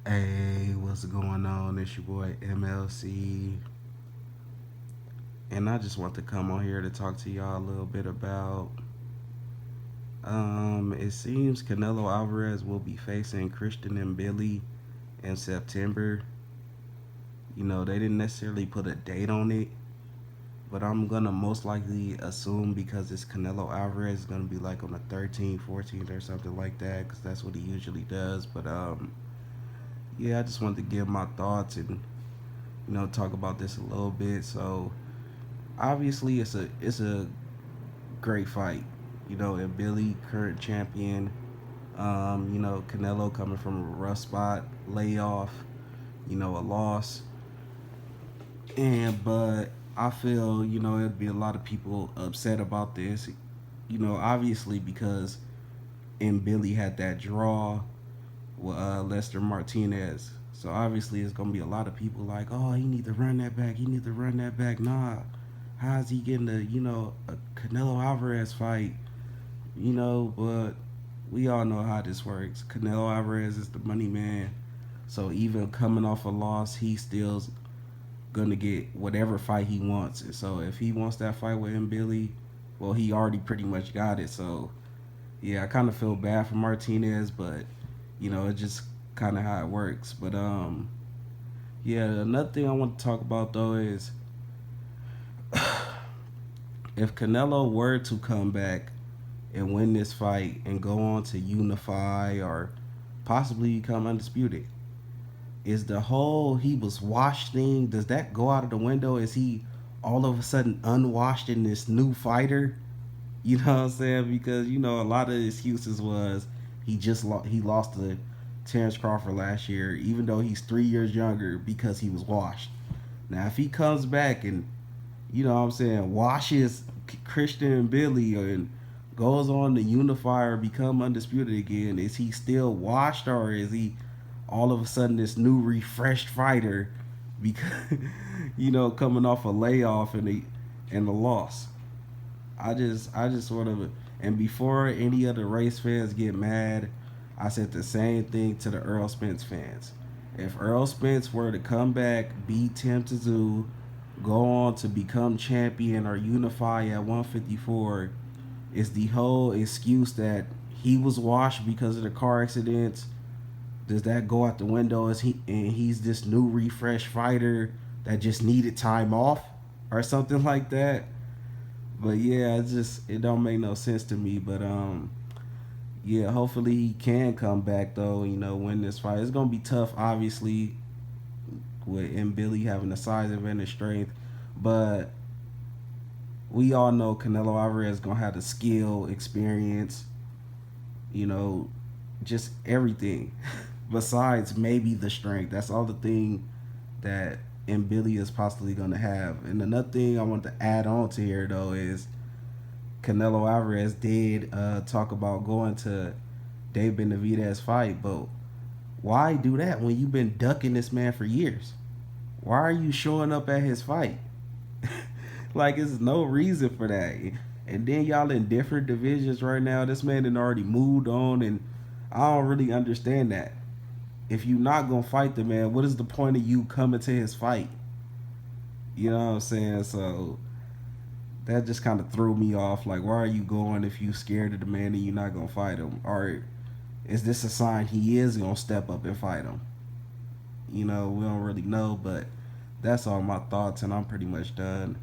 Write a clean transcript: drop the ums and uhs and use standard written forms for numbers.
Hey, what's going on? It's your boy MLC, and I just want to come on here to talk to y'all a little bit about. It seems Canelo Alvarez will be facing Christian and Billy in September. They didn't necessarily put a date on it, but I'm gonna most likely assume because it's Canelo Alvarez, it's gonna be like on the 13th, 14th, or something like that, because that's what he usually does. But yeah, I just wanted to give my thoughts and talk about this a little bit. So obviously it's a great fight. And Billy, current champion. Canelo coming from a rough spot, layoff, a loss. But I feel, it'd be a lot of people upset about this. Obviously because Billy had that draw with Lester Martinez. So obviously it's gonna be a lot of people like, oh, he need to run that back. He need to run that back. Nah, how's he getting a Canelo Alvarez fight? But we all know how this works. Canelo Alvarez is the money man. So even coming off a loss, he's still gonna get whatever fight he wants. And so if he wants that fight with Mbilli, well, he already pretty much got it. So yeah, I kind of feel bad for Martinez, but it's just kind of how it works. But yeah, another thing I want to talk about though is if Canelo were to come back and win this fight and go on to unify or possibly become undisputed, is the whole he was washed thing, does that go out of the window? Is he all of a sudden unwashed in this new fighter? You know what I'm saying? Because a lot of the excuses was he lost to Terrence Crawford last year, even though he's 3 years younger because he was washed. Now if he comes back and what I'm saying, washes Christian and Billy and goes on to unify or become undisputed again, is he still washed or is he all of a sudden this new refreshed fighter because coming off a layoff and the loss? I just sort of, and before any of the race fans get mad, I said the same thing to the Earl Spence fans. If Earl Spence were to come back, beat Tim Tszyu, go on to become champion or unify at 154, it's the whole excuse that he was washed because of the car accidents. Does that go out the window? He's this new refresh fighter that just needed time off or something like that? But yeah, it don't make no sense to me. But yeah, hopefully he can come back though. Win this fight. It's gonna be tough, obviously, with Billy having the size advantage, strength, but we all know Canelo Alvarez is gonna have the skill, experience, you know, just everything. Besides maybe the strength. That's all the thing that Billy is possibly gonna have. And another thing I want to add on to here though is Canelo Alvarez did talk about going to Dave Benavides' fight, but why do that when you've been ducking this man for years? Why are you showing up at his fight? Like, there's no reason for that. And then y'all in different divisions right now. This man had already moved on, and I don't really understand that. If you're not gonna fight the man, what is the point of you coming to his fight? You know what I'm saying? So that just kind of threw me off. Like, why are you going if you scared of the man and you're not gonna fight him? Or is this a sign he is gonna step up and fight him? We don't really know, but that's all my thoughts, and I'm pretty much done.